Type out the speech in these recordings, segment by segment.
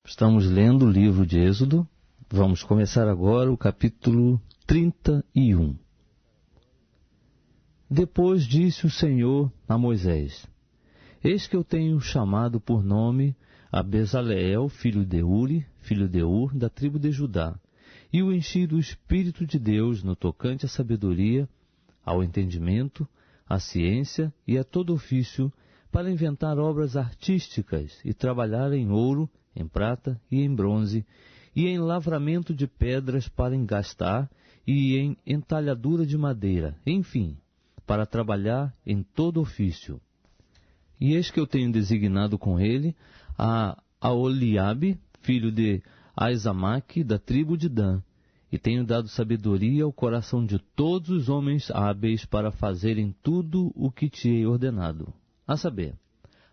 Estamos lendo o livro de Êxodo. Vamos começar agora o capítulo 31. Depois disse o Senhor a Moisés: Eis que eu tenho chamado por nome a Bezaleel, filho de Uri, filho de Ur, da tribo de Judá, e o enchi do Espírito de Deus no tocante à sabedoria, ao entendimento, à ciência e a todo ofício, para inventar obras artísticas e trabalhar em ouro, em prata e em bronze, e em lavramento de pedras para engastar, e em entalhadura de madeira, enfim, para trabalhar em todo ofício. E eis que eu tenho designado com ele a Aholiabe, filho de Aizamaque, da tribo de Dan, e tenho dado sabedoria ao coração de todos os homens hábeis para fazerem tudo o que te hei ordenado, a saber,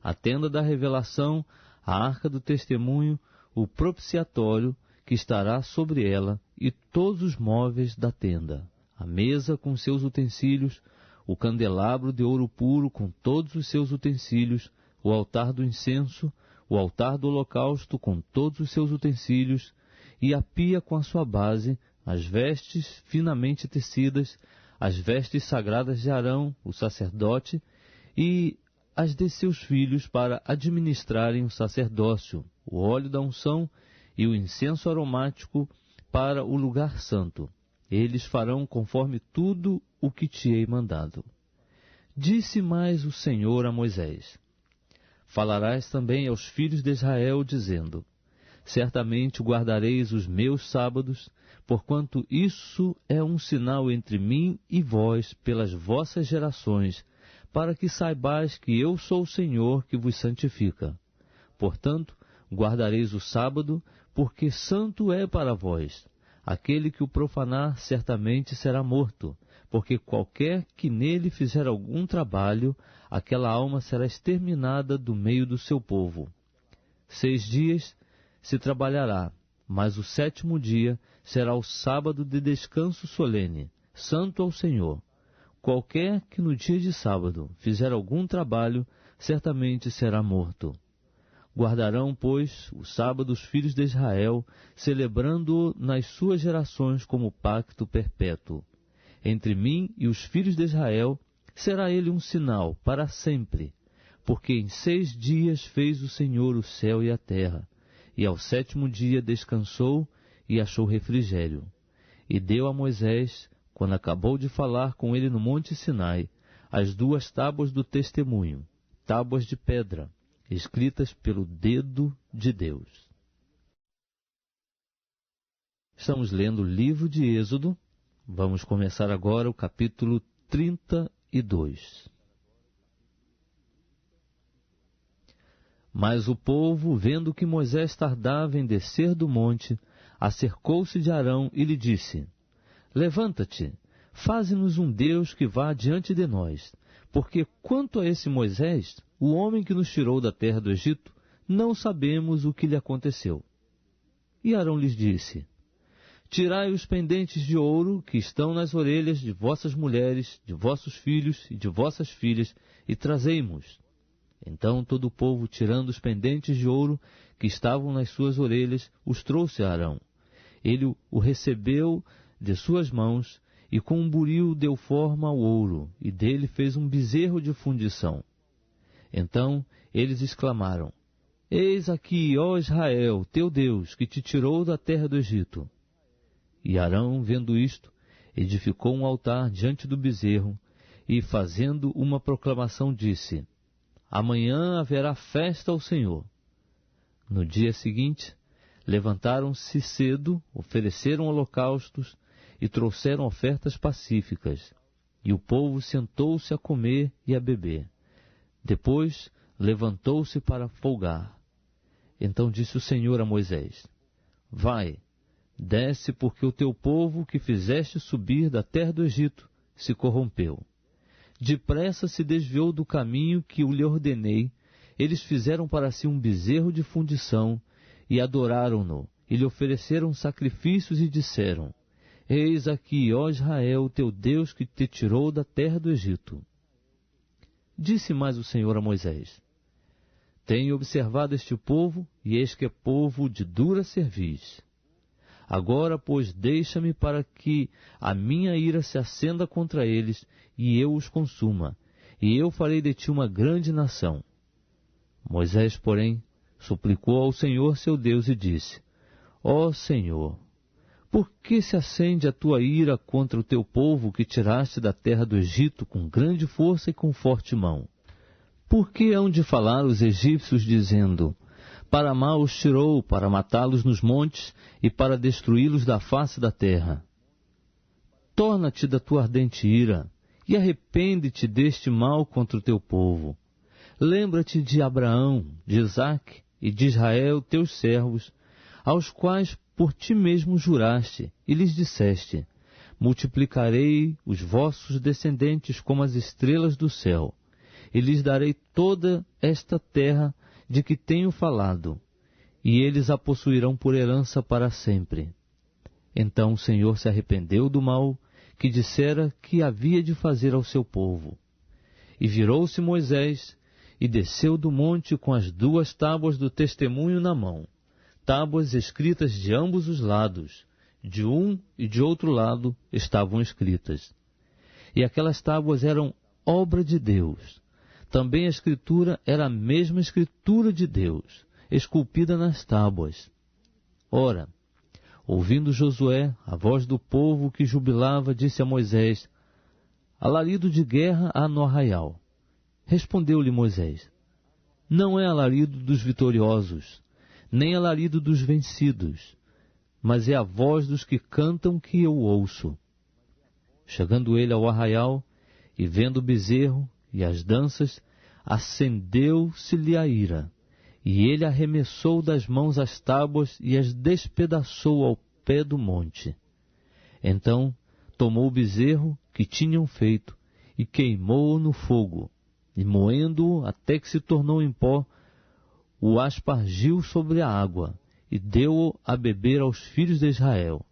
a tenda da revelação, a arca do testemunho, o propiciatório que estará sobre ela e todos os móveis da tenda, a mesa com seus utensílios, o candelabro de ouro puro com todos os seus utensílios, o altar do incenso, o altar do holocausto com todos os seus utensílios, e a pia com a sua base, as vestes finamente tecidas, as vestes sagradas de Arão, o sacerdote, e as de seus filhos para administrarem o sacerdócio, o óleo da unção e o incenso aromático para o lugar santo. Eles farão conforme tudo o que te hei mandado. Disse mais o Senhor a Moisés: Falarás também aos filhos de Israel, dizendo: Certamente guardareis os meus sábados, porquanto isso é um sinal entre mim e vós pelas vossas gerações, para que saibais que eu sou o Senhor que vos santifica. Portanto, guardareis o sábado, porque santo é para vós. Aquele que o profanar certamente será morto, porque qualquer que nele fizer algum trabalho, aquela alma será exterminada do meio do seu povo. 6 dias se trabalhará, mas o 7º dia será o sábado de descanso solene, santo ao Senhor. Qualquer que no dia de sábado fizer algum trabalho, certamente será morto. Guardarão, pois, o sábado os filhos de Israel, celebrando-o nas suas gerações como pacto perpétuo. Entre mim e os filhos de Israel será ele um sinal para sempre, porque em 6 dias fez o Senhor o céu e a terra, e ao 7º dia descansou e achou refrigério. E deu a Moisés, quando acabou de falar com ele no monte Sinai, as 2 tábuas do testemunho, tábuas de pedra, escritas pelo dedo de Deus. Estamos lendo o livro de Êxodo. Vamos começar agora o capítulo 32. Mas o povo, vendo que Moisés tardava em descer do monte, acercou-se de Arão e lhe disse: Levanta-te, faze-nos um Deus que vá diante de nós, porque quanto a esse Moisés, o homem que nos tirou da terra do Egito, não sabemos o que lhe aconteceu. E Arão lhes disse: Tirai os pendentes de ouro que estão nas orelhas de vossas mulheres, de vossos filhos e de vossas filhas, e trazei-mos. Então todo o povo, tirando os pendentes de ouro que estavam nas suas orelhas, os trouxe a Arão. Ele o recebeu de suas mãos, e com um buril deu forma ao ouro, e dele fez um bezerro de fundição. Então eles exclamaram: Eis aqui, ó Israel, teu Deus, que te tirou da terra do Egito. E Arão, vendo isto, edificou um altar diante do bezerro, e fazendo uma proclamação disse: Amanhã haverá festa ao Senhor. No dia seguinte, levantaram-se cedo, ofereceram holocaustos e trouxeram ofertas pacíficas, e o povo sentou-se a comer e a beber. Depois levantou-se para folgar. Então disse o Senhor a Moisés: Vai, desce, porque o teu povo que fizeste subir da terra do Egito se corrompeu. Depressa se desviou do caminho que eu lhe ordenei. Eles fizeram para si um bezerro de fundição e adoraram-no, e lhe ofereceram sacrifícios e disseram: Eis aqui, ó Israel, teu Deus que te tirou da terra do Egito. Disse mais o Senhor a Moisés: Tenho observado este povo, e eis que é povo de dura cerviz. Agora, pois, deixa-me para que a minha ira se acenda contra eles, e eu os consuma, e eu farei de ti uma grande nação. Moisés, porém, suplicou ao Senhor seu Deus e disse: Ó Senhor, por que se acende a tua ira contra o teu povo que tiraste da terra do Egito com grande força e com forte mão? Por que hão de falar os egípcios, dizendo: Para mal os tirou, para matá-los nos montes e para destruí-los da face da terra? Torna-te da tua ardente ira e arrepende-te deste mal contra o teu povo. Lembra-te de Abraão, de Isaque e de Israel, teus servos, aos quais por ti mesmo juraste, e lhes disseste: Multiplicarei os vossos descendentes como as estrelas do céu, e lhes darei toda esta terra de que tenho falado, e eles a possuirão por herança para sempre. Então o Senhor se arrependeu do mal que dissera que havia de fazer ao seu povo. E virou-se Moisés, e desceu do monte com as 2 tábuas do testemunho na mão, tábuas escritas de ambos os lados, de um e de outro lado estavam escritas. E aquelas tábuas eram obra de Deus. Também a escritura era a mesma escritura de Deus, esculpida nas tábuas. Ora, ouvindo Josué a voz do povo que jubilava, disse a Moisés: Alarido de guerra há no arraial. Respondeu-lhe Moisés: Não é alarido dos vitoriosos, nem alarido dos vencidos, mas é a voz dos que cantam que eu ouço. Chegando ele ao arraial, e vendo o bezerro e as danças, acendeu-se-lhe a ira, e ele arremessou das mãos as tábuas e as despedaçou ao pé do monte. Então tomou o bezerro que tinham feito e queimou-o no fogo, e moendo-o até que se tornou em pó, o aspargiu sobre a água, e deu-o a beber aos filhos de Israel.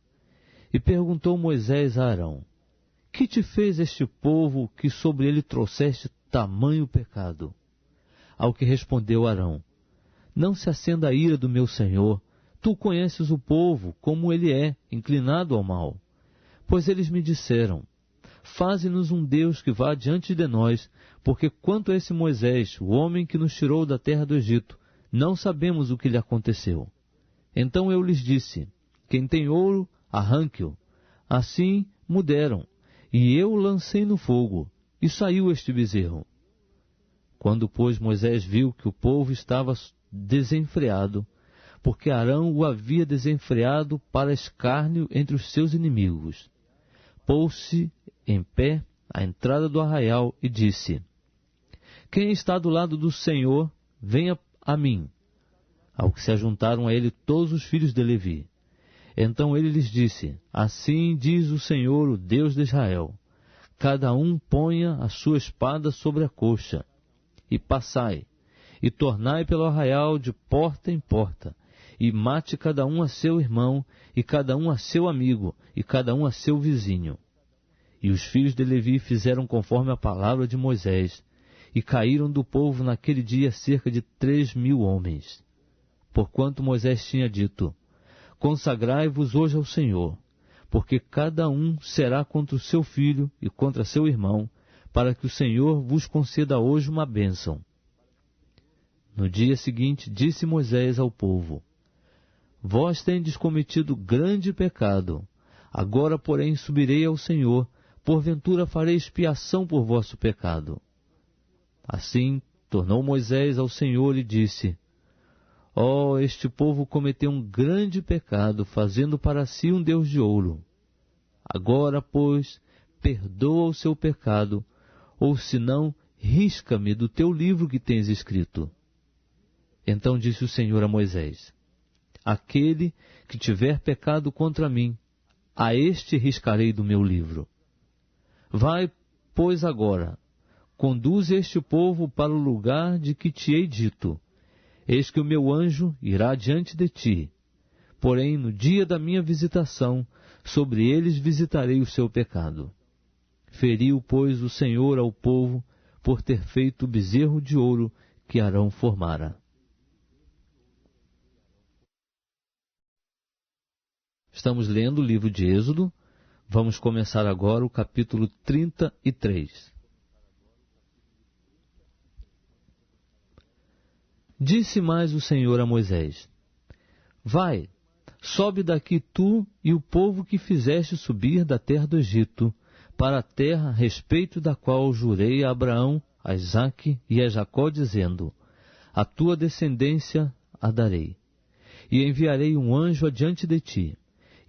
E perguntou Moisés a Arão: Que te fez este povo que sobre ele trouxeste tamanho pecado? Ao que respondeu Arão: Não se acenda a ira do meu senhor, tu conheces o povo, como ele é, inclinado ao mal. Pois eles me disseram: Faze-nos um Deus que vá diante de nós, porque quanto a esse Moisés, o homem que nos tirou da terra do Egito, não sabemos o que lhe aconteceu. Então eu lhes disse: Quem tem ouro, arranque-o. Assim muderam, e eu o lancei no fogo, e saiu este bezerro. Quando, pois, Moisés viu que o povo estava desenfreado, porque Arão o havia desenfreado para escárnio entre os seus inimigos, pôs-se em pé à entrada do arraial e disse: Quem está do lado do Senhor, venha a mim. Ao que se ajuntaram a ele todos os filhos de Levi. Então ele lhes disse: Assim diz o Senhor, o Deus de Israel: Cada um ponha a sua espada sobre a coxa, e passai, e tornai pelo arraial de porta em porta, e mate cada um a seu irmão, e cada um a seu amigo, e cada um a seu vizinho. E os filhos de Levi fizeram conforme a palavra de Moisés, e caíram do povo naquele dia cerca de 3.000 homens. Porquanto Moisés tinha dito: Consagrai-vos hoje ao Senhor, porque cada um será contra o seu filho e contra seu irmão, para que o Senhor vos conceda hoje uma bênção. No dia seguinte disse Moisés ao povo: Vós tendes cometido grande pecado. Agora, porém, subirei ao Senhor, porventura farei expiação por vosso pecado. Assim tornou Moisés ao Senhor e disse: Ó, este povo cometeu um grande pecado, fazendo para si um Deus de ouro. Agora, pois, perdoa o seu pecado, ou senão, risca-me do teu livro que tens escrito. Então disse o Senhor a Moisés: Aquele que tiver pecado contra mim, a este riscarei do meu livro. Vai, pois, agora, conduz este povo para o lugar de que te hei dito. Eis que o meu anjo irá diante de ti. Porém, no dia da minha visitação, sobre eles visitarei o seu pecado. Feriu, pois, o Senhor ao povo, por ter feito o bezerro de ouro que Arão formara. Estamos lendo o livro de Êxodo. Vamos começar agora o capítulo 33. Disse mais o Senhor a Moisés: Vai, sobe daqui tu e o povo que fizeste subir da terra do Egito, para a terra a respeito da qual jurei a Abraão, a Isaque e a Jacó, dizendo: A tua descendência a darei. E enviarei um anjo adiante de ti,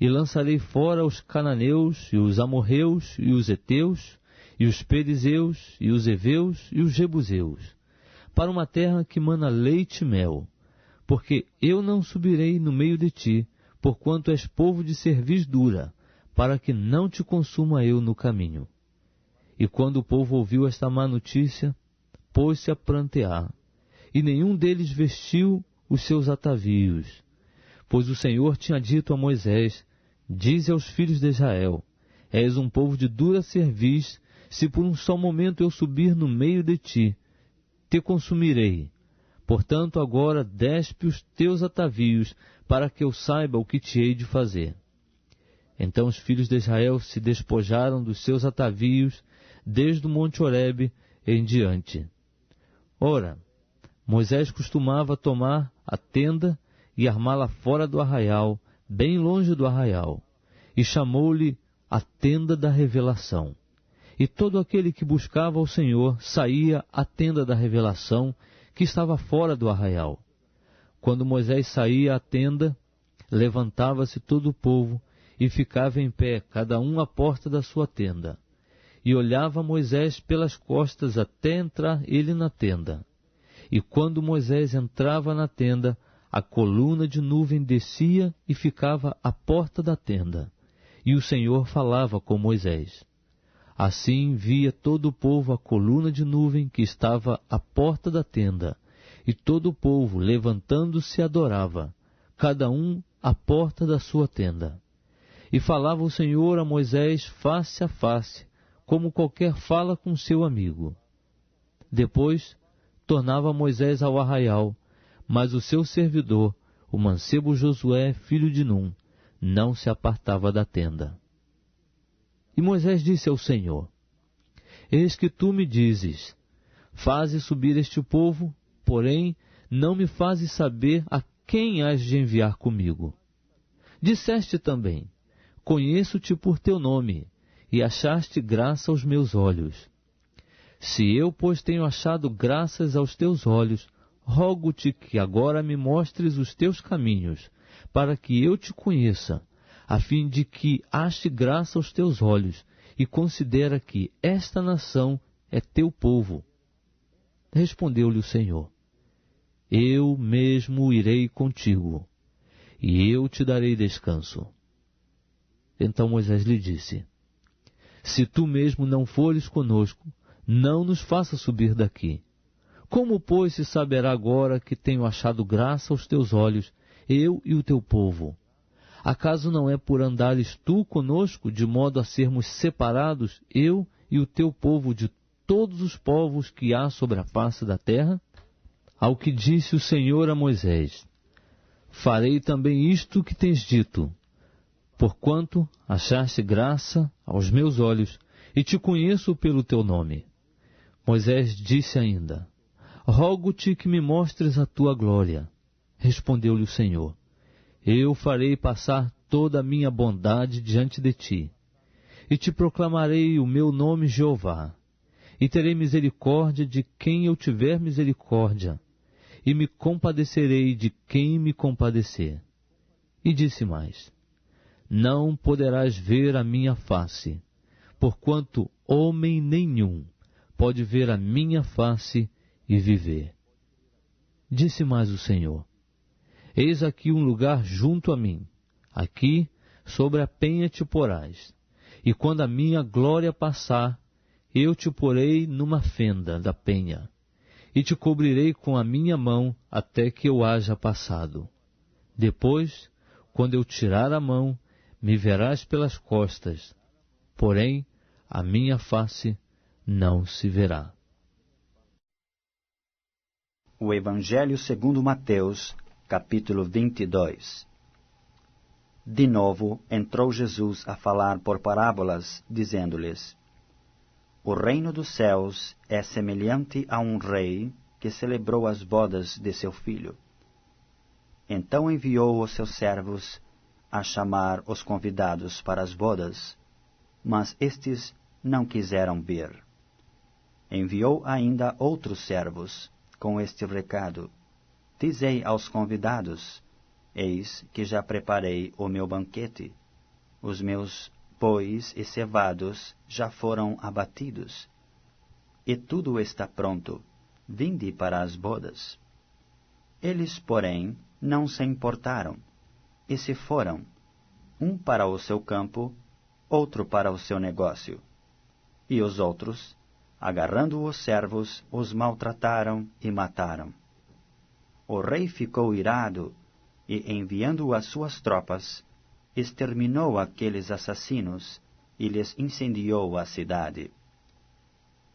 e lançarei fora os cananeus, e os amorreus, e os heteus, e os perizeus, e os heveus, e os jebuseus, para uma terra que mana leite e mel, porque eu não subirei no meio de ti, porquanto és povo de cerviz dura, para que não te consuma eu no caminho. E quando o povo ouviu esta má notícia, pôs-se a prantear, e nenhum deles vestiu os seus atavios. Pois o Senhor tinha dito a Moisés: Dize aos filhos de Israel: És um povo de dura cerviz, se por um só momento eu subir no meio de ti, te consumirei. Portanto, agora despe os teus atavios, para que eu saiba o que te hei de fazer. Então os filhos de Israel se despojaram dos seus atavios, desde o monte Horebe em diante. Ora, Moisés costumava tomar a tenda e armá-la fora do arraial, bem longe do arraial, e chamou-lhe a tenda da revelação. E todo aquele que buscava o Senhor saía à tenda da revelação, que estava fora do arraial. Quando Moisés saía à tenda, levantava-se todo o povo e ficava em pé, cada um à porta da sua tenda. E olhava Moisés pelas costas até entrar ele na tenda. E quando Moisés entrava na tenda, a coluna de nuvem descia e ficava à porta da tenda. E o Senhor falava com Moisés. Assim via todo o povo a coluna de nuvem que estava à porta da tenda, e todo o povo, levantando-se, adorava, cada um à porta da sua tenda. E falava o Senhor a Moisés face a face, como qualquer fala com seu amigo. Depois tornava Moisés ao arraial, mas o seu servidor, o mancebo Josué, filho de Num, não se apartava da tenda. E Moisés disse ao Senhor: Eis que tu me dizes: Faze subir este povo, porém não me fazes saber a quem hás de enviar comigo. Disseste também: Conheço-te por teu nome, e achaste graça aos meus olhos. Se eu, pois, tenho achado graças aos teus olhos, rogo-te que agora me mostres os teus caminhos, para que eu te conheça, a fim de que ache graça aos teus olhos, e considera que esta nação é teu povo. Respondeu-lhe o Senhor: Eu mesmo irei contigo, e eu te darei descanso. Então Moisés lhe disse: Se tu mesmo não fores conosco, não nos faça subir daqui. Como, pois, se saberá agora que tenho achado graça aos teus olhos, eu e o teu povo? Acaso não é por andares tu conosco, de modo a sermos separados, eu e o teu povo, de todos os povos que há sobre a face da terra? Ao que disse o Senhor a Moisés: Farei também isto que tens dito, porquanto achaste graça aos meus olhos, e te conheço pelo teu nome. Moisés disse ainda: Rogo-te que me mostres a tua glória. Respondeu-lhe o Senhor: Eu farei passar toda a minha bondade diante de ti, e te proclamarei o meu nome Jeová, e terei misericórdia de quem eu tiver misericórdia, e me compadecerei de quem me compadecer. E disse mais: Não poderás ver a minha face, porquanto homem nenhum pode ver a minha face e viver. Disse mais o Senhor: Eis aqui um lugar junto a mim, aqui sobre a penha te porás, e quando a minha glória passar, eu te porei numa fenda da penha, e te cobrirei com a minha mão até que eu haja passado. Depois, quando eu tirar a mão, me verás pelas costas, porém a minha face não se verá. O Evangelho segundo Mateus, capítulo 22. De novo entrou Jesus a falar por parábolas, dizendo-lhes: O reino dos céus é semelhante a um rei que celebrou as bodas de seu filho. Então enviou os seus servos a chamar os convidados para as bodas, mas estes não quiseram vir. Enviou ainda outros servos, com este recado: Dizei aos convidados: Eis que já preparei o meu banquete. Os meus bois e cevados já foram abatidos. E tudo está pronto. Vinde para as bodas. Eles, porém, não se importaram, e se foram, um para o seu campo, outro para o seu negócio. E os outros, agarrando os servos, os maltrataram e mataram. O rei ficou irado e, enviando as suas tropas, exterminou aqueles assassinos e lhes incendiou a cidade.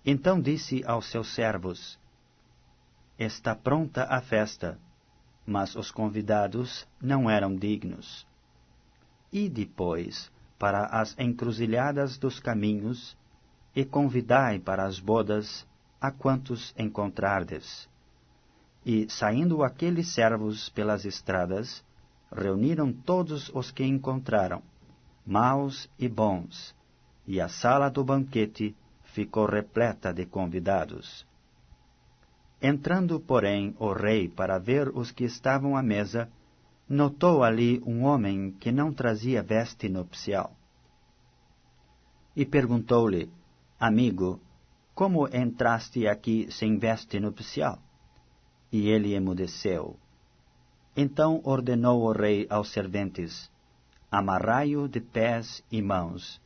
Então disse aos seus servos: Está pronta a festa, mas os convidados não eram dignos. E depois para as encruzilhadas dos caminhos, e convidai para as bodas a quantos encontrardes. E, saindo aqueles servos pelas estradas, reuniram todos os que encontraram, maus e bons, e a sala do banquete ficou repleta de convidados. Entrando, porém, o rei para ver os que estavam à mesa, notou ali um homem que não trazia veste nupcial. E perguntou-lhe: Amigo, como entraste aqui sem veste nupcial? E ele emudeceu. Então ordenou o rei aos serventes: Amarrai-o de pés e mãos,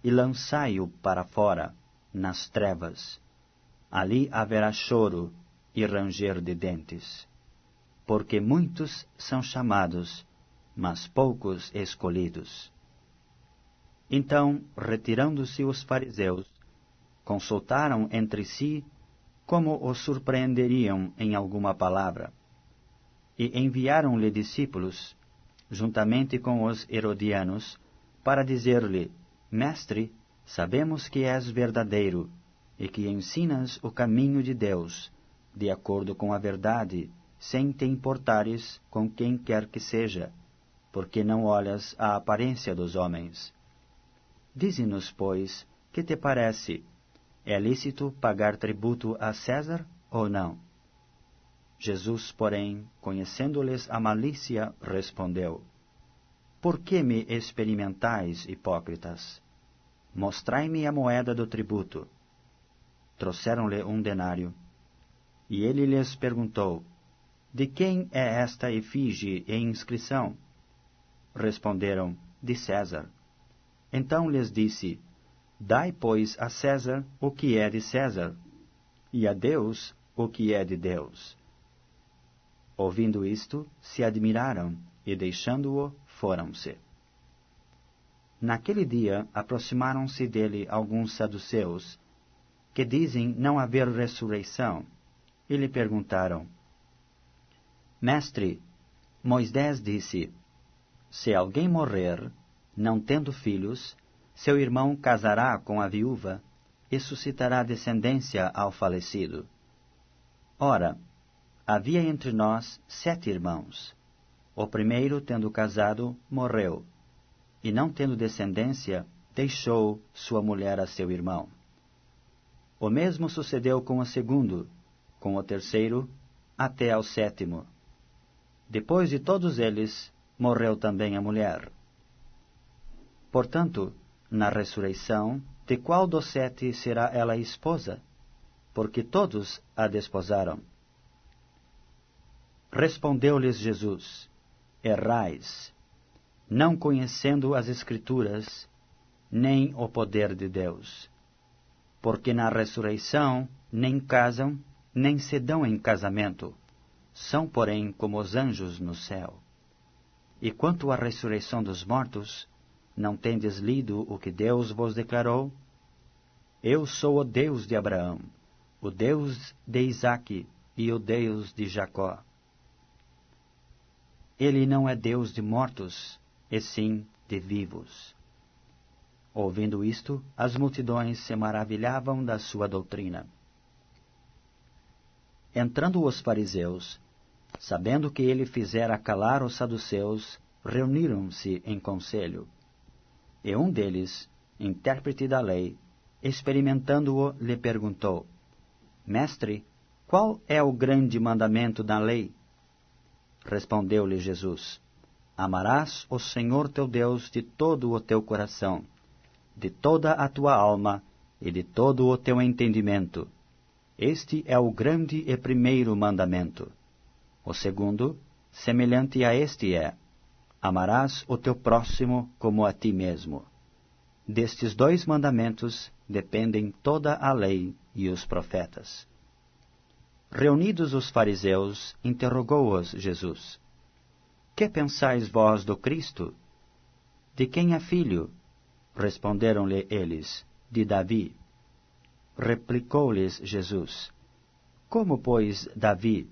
e lançai-o para fora, nas trevas. Ali haverá choro e ranger de dentes. Porque muitos são chamados, mas poucos escolhidos. Então, retirando-se os fariseus, consultaram entre si como o surpreenderiam em alguma palavra. E enviaram-lhe discípulos, juntamente com os herodianos, para dizer-lhe: Mestre, sabemos que és verdadeiro, e que ensinas o caminho de Deus, de acordo com a verdade, sem te importares com quem quer que seja, porque não olhas a aparência dos homens. Dize-nos, pois, que te parece? É lícito pagar tributo a César ou não? Jesus, porém, conhecendo-lhes a malícia, respondeu: Por que me experimentais, hipócritas? Mostrai-me a moeda do tributo. Trouxeram-lhe um denário. E ele lhes perguntou: De quem é esta efígie e inscrição? Responderam: De César. Então lhes disse: Dai, pois, a César o que é de César, e a Deus o que é de Deus. Ouvindo isto, se admiraram, e deixando-o, foram-se. Naquele dia aproximaram-se dele alguns saduceus, que dizem não haver ressurreição, e lhe perguntaram: Mestre, Moisés disse: Se alguém morrer, não tendo filhos, seu irmão casará com a viúva e suscitará descendência ao falecido. Ora, havia entre nós 7 irmãos. O primeiro, tendo casado, morreu, e não tendo descendência, deixou sua mulher a seu irmão. O mesmo sucedeu com o segundo, com o terceiro, até ao 7º. Depois de todos eles, morreu também a mulher. Portanto, na ressurreição, de qual dos 7 será ela esposa? Porque todos a desposaram. Respondeu-lhes Jesus: Errais, não conhecendo as Escrituras, nem o poder de Deus. Porque na ressurreição nem casam, nem se dão em casamento. São, porém, como os anjos no céu. E quanto à ressurreição dos mortos, não tendes lido o que Deus vos declarou? Eu sou o Deus de Abraão, o Deus de Isaque e o Deus de Jacó. Ele não é Deus de mortos, e sim de vivos. Ouvindo isto, as multidões se maravilhavam da sua doutrina. Entrando os fariseus, sabendo que ele fizera calar os saduceus, reuniram-se em conselho. E um deles, intérprete da lei, experimentando-o, lhe perguntou: Mestre, qual é o grande mandamento da lei? Respondeu-lhe Jesus: Amarás o Senhor teu Deus de todo o teu coração, de toda a tua alma e de todo o teu entendimento. Este é o grande e primeiro mandamento. O segundo, semelhante a este é: Amarás o teu próximo como a ti mesmo. Destes 2 mandamentos dependem toda a lei e os profetas. Reunidos os fariseus, interrogou-os Jesus: Que pensais vós do Cristo? De quem é filho? Responderam-lhe eles: De Davi. Replicou-lhes Jesus: Como, pois, Davi,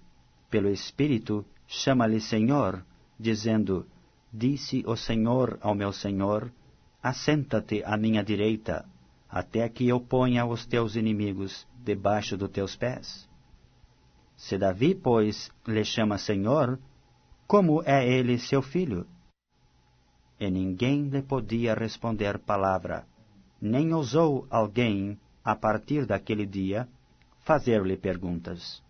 pelo Espírito, chama-lhe Senhor, dizendo: Disse o Senhor ao meu Senhor: Assenta-te à minha direita, até que eu ponha os teus inimigos debaixo dos teus pés? Se Davi, pois, lhe chama Senhor, como é ele seu filho? E ninguém lhe podia responder palavra, nem ousou alguém, a partir daquele dia, fazer-lhe perguntas.